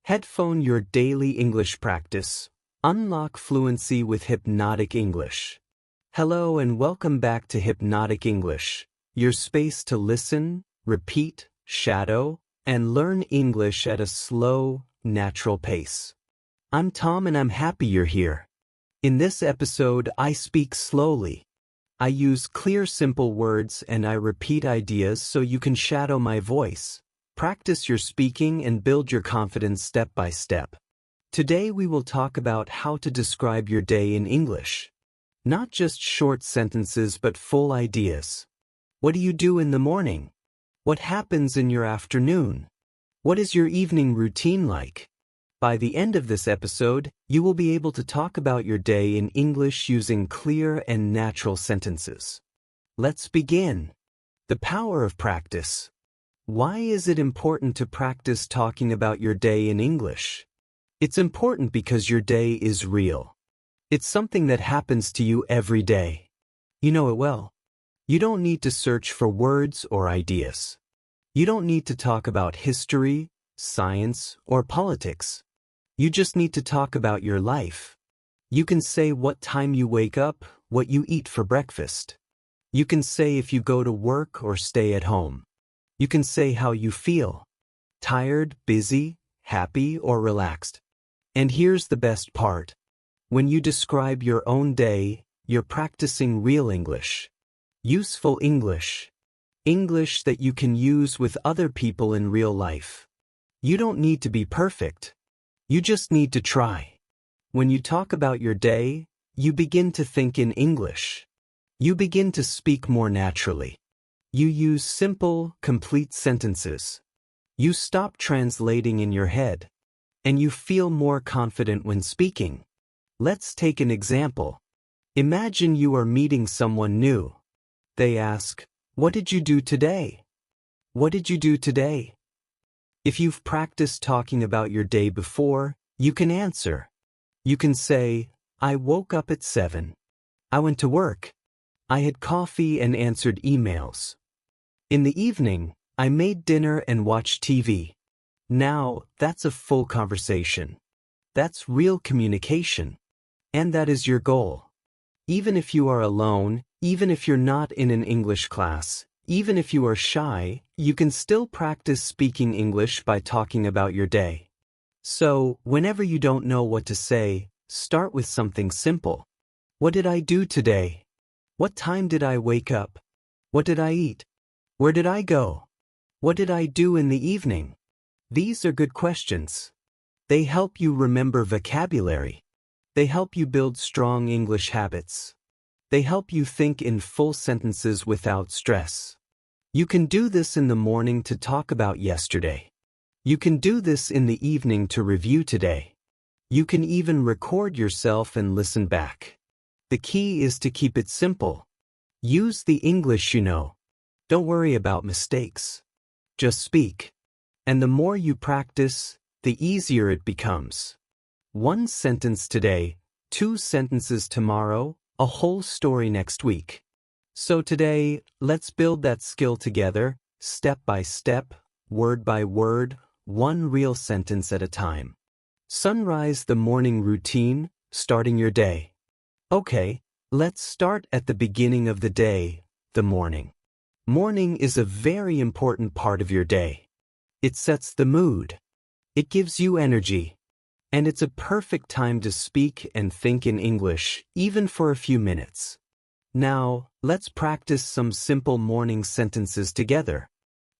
Headphone your daily English practice. Unlock fluency with Hypnotic English. Hello and welcome back to Hypnotic English, your space to listen, repeat, shadow, and learn English at a slow, natural pace. I'm Tom and I'm happy you're here. In this episode, I speak slowly. I use clear, simple words and I repeat ideas so you can shadow my voice. Practice your speaking and build your confidence step by step. Today we will talk about how to describe your day in English. Not just short sentences but full ideas. What do you do in the morning? What happens in your afternoon? What is your evening routine like? By the end of this episode, you will be able to talk about your day in English using clear and natural sentences. Let's begin. The power of practice. Why is it important to practice talking about your day in English? It's important because your day is real. It's something that happens to you every day. You know it well. You don't need to search for words or ideas. You don't need to talk about history, science, or politics. You just need to talk about your life. You can say what time you wake up, what you eat for breakfast. You can say if you go to work or stay at home. You can say how you feel. Tired, busy, happy, or relaxed. And here's the best part. When you describe your own day, you're practicing real English. Useful English. English that you can use with other people in real life. You don't need to be perfect. You just need to try. When you talk about your day, you begin to think in English. You begin to speak more naturally. You use simple, complete sentences. You stop translating in your head. And you feel more confident when speaking. Let's take an example. Imagine you are meeting someone new. They ask, "What did you do today?" What did you do today? If you've practiced talking about your day before, you can answer. You can say, "I woke up at 7. I went to work. I had coffee and answered emails. In the evening, I made dinner and watched TV." Now, that's a full conversation. That's real communication. And that is your goal. Even if you are alone, even if you're not in an English class, even if you are shy, you can still practice speaking English by talking about your day. So, whenever you don't know what to say, start with something simple. What did I do today? What time did I wake up? What did I eat? Where did I go? What did I do in the evening? These are good questions. They help you remember vocabulary. They help you build strong English habits. They help you think in full sentences without stress. You can do this in the morning to talk about yesterday. You can do this in the evening to review today. You can even record yourself and listen back. The key is to keep it simple. Use the English you know. Don't worry about mistakes. Just speak. And the more you practice, the easier it becomes. One sentence today, 2 sentences tomorrow, a whole story next week. So today, let's build that skill together, step by step, word by word, one real sentence at a time. Sunrise, the morning routine, starting your day. Okay, let's start at the beginning of the day, the morning. Morning is a very important part of your day. It sets the mood. It gives you energy. And it's a perfect time to speak and think in English, even for a few minutes. Now, let's practice some simple morning sentences together.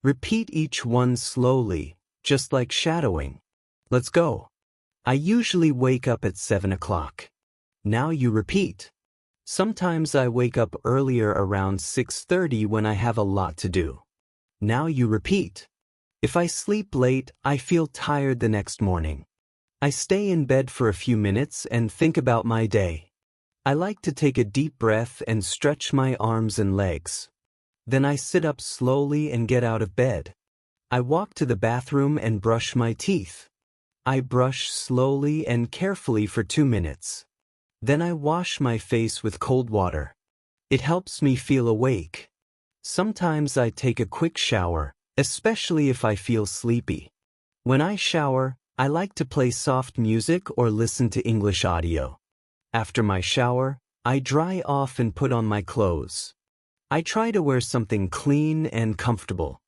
Repeat each one slowly, just like shadowing. Let's go. I usually wake up at 7 o'clock. Now you repeat. Sometimes I wake up earlier around 6:30 when I have a lot to do. Now you repeat. If I sleep late, I feel tired the next morning. I stay in bed for a few minutes and think about my day. I like to take a deep breath and stretch my arms and legs. Then I sit up slowly and get out of bed. I walk to the bathroom and brush my teeth. I brush slowly and carefully for 2 minutes. Then I wash my face with cold water. It helps me feel awake. Sometimes I take a quick shower, especially if I feel sleepy. When I shower, I like to play soft music or listen to English audio. After my shower, I dry off and put on my clothes. I try to wear something clean and comfortable.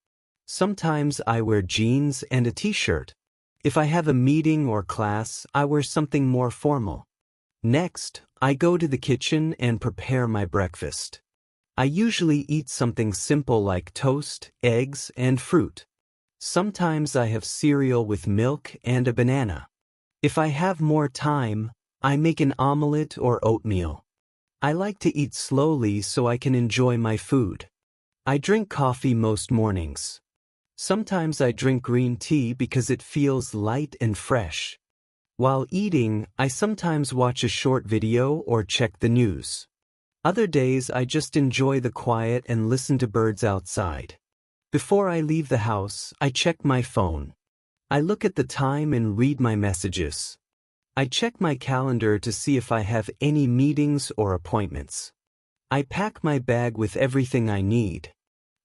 Sometimes I wear jeans and a t-shirt. If I have a meeting or class, I wear something more formal. Next, I go to the kitchen and prepare my breakfast. I usually eat something simple like toast, eggs, and fruit. Sometimes I have cereal with milk and a banana. If I have more time, I make an omelette or oatmeal. I like to eat slowly so I can enjoy my food. I drink coffee most mornings. Sometimes I drink green tea because it feels light and fresh. While eating, I sometimes watch a short video or check the news. Other days I just enjoy the quiet and listen to birds outside. Before I leave the house, I check my phone. I look at the time and read my messages. I check my calendar to see if I have any meetings or appointments. I pack my bag with everything I need: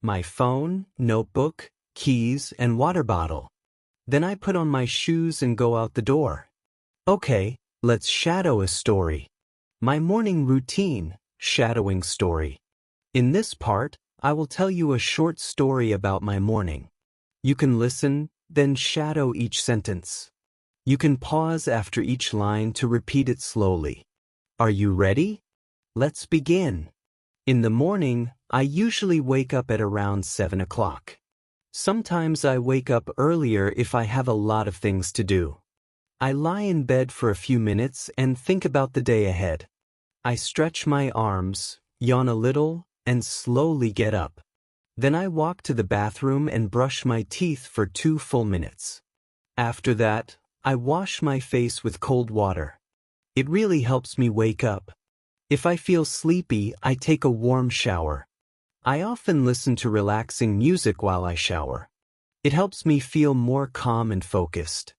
my phone, notebook, keys, and water bottle. Then I put on my shoes and go out the door. Okay, let's shadow a story. My morning routine, shadowing story. In this part, I will tell you a short story about my morning. You can listen, then shadow each sentence. You can pause after each line to repeat it slowly. Are you ready? Let's begin. In the morning, I usually wake up at around 7 o'clock. Sometimes I wake up earlier if I have a lot of things to do. I lie in bed for a few minutes and think about the day ahead. I stretch my arms, yawn a little, and slowly get up. Then I walk to the bathroom and brush my teeth for 2 full minutes. After that, I wash my face with cold water. It really helps me wake up. If I feel sleepy, I take a warm shower. I often listen to relaxing music while I shower. It helps me feel more calm and focused.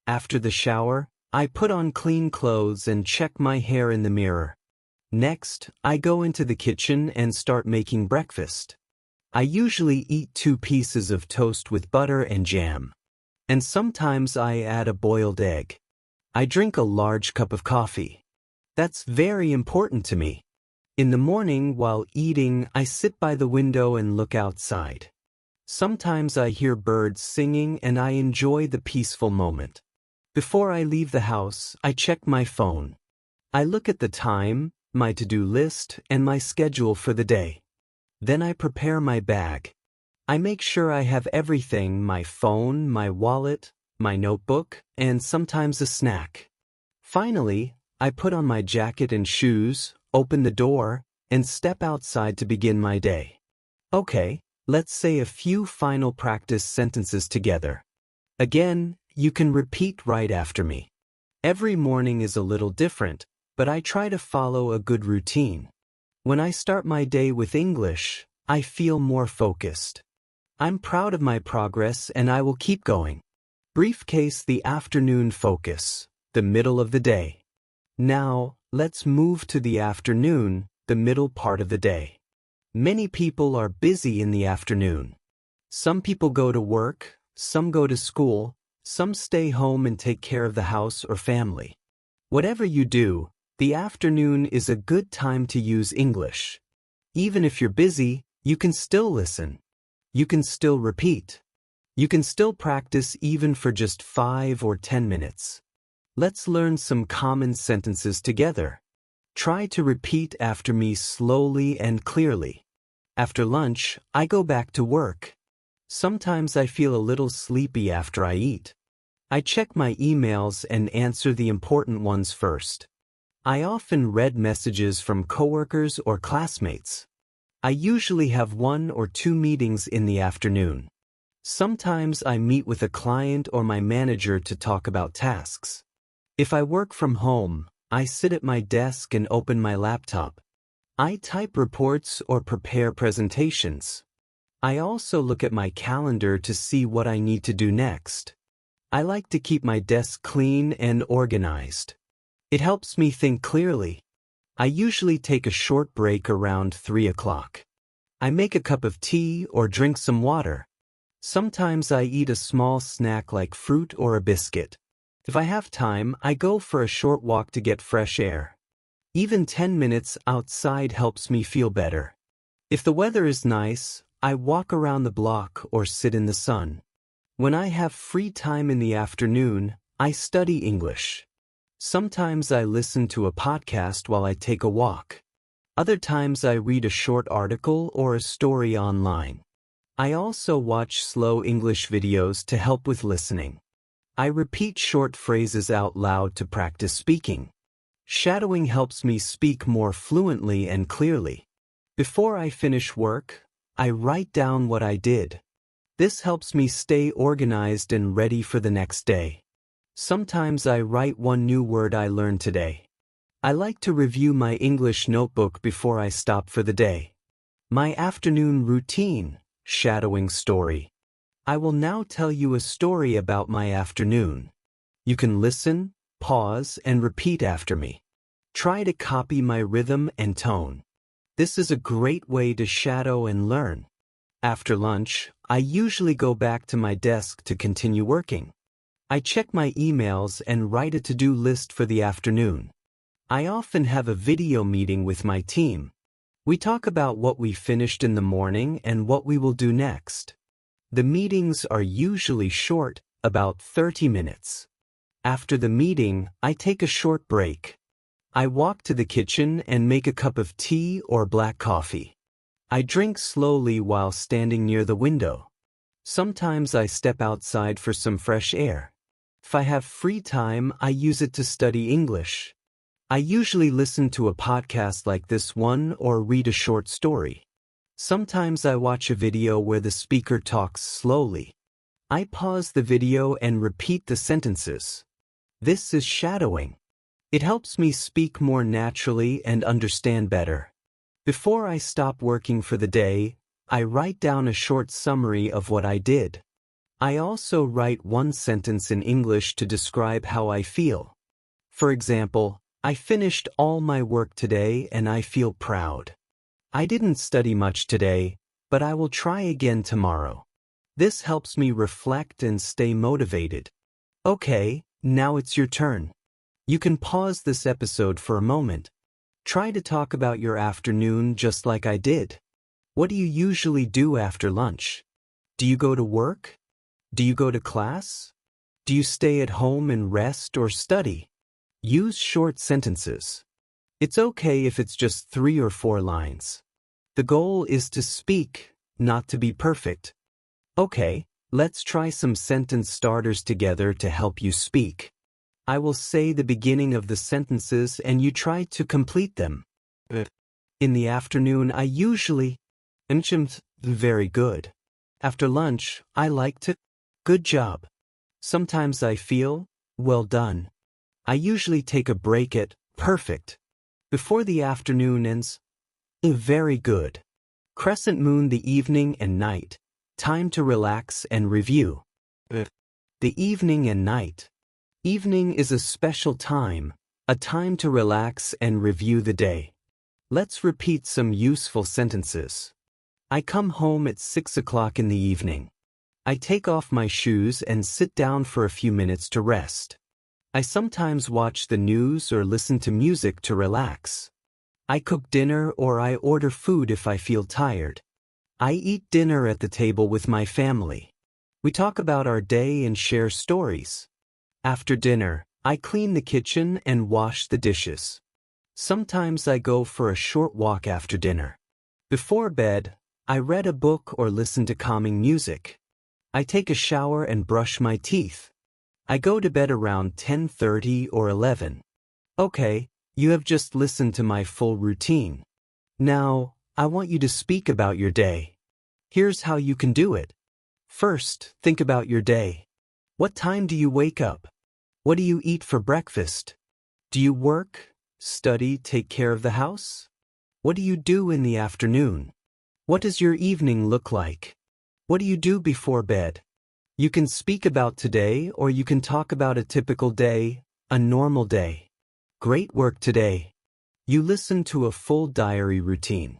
After the shower, I put on clean clothes and check my hair in the mirror. Next, I go into the kitchen and start making breakfast. I usually eat 2 pieces of toast with butter and jam. And sometimes I add a boiled egg. I drink a large cup of coffee. That's very important to me. In the morning, while eating, I sit by the window and look outside. Sometimes I hear birds singing and I enjoy the peaceful moment. Before I leave the house, I check my phone. I look at the time, my to-do list, and my schedule for the day. Then I prepare my bag. I make sure I have everything: my phone, my wallet, my notebook, and sometimes a snack. Finally, I put on my jacket and shoes, open the door, and step outside to begin my day. Okay, let's say a few final practice sentences together. Again, you can repeat right after me. Every morning is a little different, but I try to follow a good routine. When I start my day with English, I feel more focused. I'm proud of my progress and I will keep going. Briefcase the afternoon focus, the middle of the day. Now, let's move to the afternoon, the middle part of the day. Many people are busy in the afternoon. Some people go to work, some go to school, some stay home and take care of the house or family. Whatever you do, the afternoon is a good time to use English. Even if you're busy, you can still listen. You can still repeat. You can still practice even for just 5 or 10 minutes. Let's learn some common sentences together. Try to repeat after me slowly and clearly. After lunch, I go back to work. Sometimes I feel a little sleepy after I eat. I check my emails and answer the important ones first. I often read messages from coworkers or classmates. I usually have 1 or 2 meetings in the afternoon. Sometimes I meet with a client or my manager to talk about tasks. If I work from home, I sit at my desk and open my laptop. I type reports or prepare presentations. I also look at my calendar to see what I need to do next. I like to keep my desk clean and organized. It helps me think clearly. I usually take a short break around 3 o'clock. I make a cup of tea or drink some water. Sometimes I eat a small snack like fruit or a biscuit. If I have time, I go for a short walk to get fresh air. Even 10 minutes outside helps me feel better. If the weather is nice, I walk around the block or sit in the sun. When I have free time in the afternoon, I study English. Sometimes I listen to a podcast while I take a walk. Other times I read a short article or a story online. I also watch slow English videos to help with listening. I repeat short phrases out loud to practice speaking. Shadowing helps me speak more fluently and clearly. Before I finish work, I write down what I did. This helps me stay organized and ready for the next day. Sometimes I write one new word I learned today. I like to review my English notebook before I stop for the day. My afternoon routine, shadowing story. I will now tell you a story about my afternoon. You can listen, pause, and repeat after me. Try to copy my rhythm and tone. This is a great way to shadow and learn. After lunch, I usually go back to my desk to continue working. I check my emails and write a to-do list for the afternoon. I often have a video meeting with my team. We talk about what we finished in the morning and what we will do next. The meetings are usually short, about 30 minutes. After the meeting, I take a short break. I walk to the kitchen and make a cup of tea or black coffee. I drink slowly while standing near the window. Sometimes I step outside for some fresh air. If I have free time, I use it to study English. I usually listen to a podcast like this one or read a short story. Sometimes I watch a video where the speaker talks slowly. I pause the video and repeat the sentences. This is shadowing. It helps me speak more naturally and understand better. Before I stop working for the day, I write down a short summary of what I did. I also write one sentence in English to describe how I feel. For example, I finished all my work today and I feel proud. I didn't study much today, but I will try again tomorrow. This helps me reflect and stay motivated. Okay, now it's your turn. You can pause this episode for a moment. Try to talk about your afternoon just like I did. What do you usually do after lunch? Do you go to work? Do you go to class? Do you stay at home and rest or study? Use short sentences. It's okay if it's just 3 or 4 lines. The goal is to speak, not to be perfect. Okay, let's try some sentence starters together to help you speak. I will say the beginning of the sentences and you try to complete them. In the afternoon, I usually very good. After lunch, I like to good job. Sometimes I feel well done. I usually take a break at perfect. Before the afternoon ends, very good. Crescent moon, the evening and night. Time to relax and review. The evening and night. Evening is a special time, a time to relax and review the day. Let's repeat some useful sentences. I come home at 6 o'clock in the evening. I take off my shoes and sit down for a few minutes to rest. I sometimes watch the news or listen to music to relax. I cook dinner or I order food if I feel tired. I eat dinner at the table with my family. We talk about our day and share stories. After dinner, I clean the kitchen and wash the dishes. Sometimes I go for a short walk after dinner. Before bed, I read a book or listen to calming music. I take a shower and brush my teeth. I go to bed around 10:30 or 11. Okay, you have just listened to my full routine. Now, I want you to speak about your day. Here's how you can do it. First, think about your day. What time do you wake up? What do you eat for breakfast? Do you work, study, take care of the house? What do you do in the afternoon? What does your evening look like? What do you do before bed? You can speak about today or you can talk about a typical day, a normal day. Great work today. You listened to a full diary routine.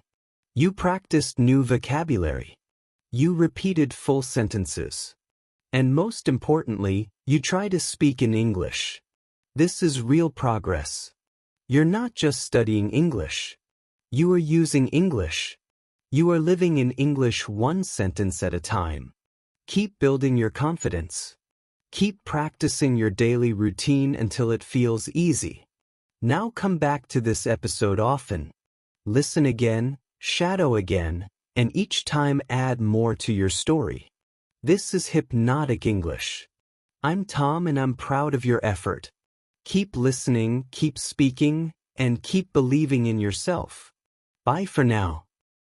You practiced new vocabulary. You repeated full sentences. And most importantly, you try to speak in English. This is real progress. You're not just studying English. You are using English. You are living in English one sentence at a time. Keep building your confidence. Keep practicing your daily routine until it feels easy. Now come back to this episode often. Listen again, shadow again, and each time add more to your story. This is Hypnotic English. I'm Tom and I'm proud of your effort. Keep listening, keep speaking, and keep believing in yourself. Bye for now.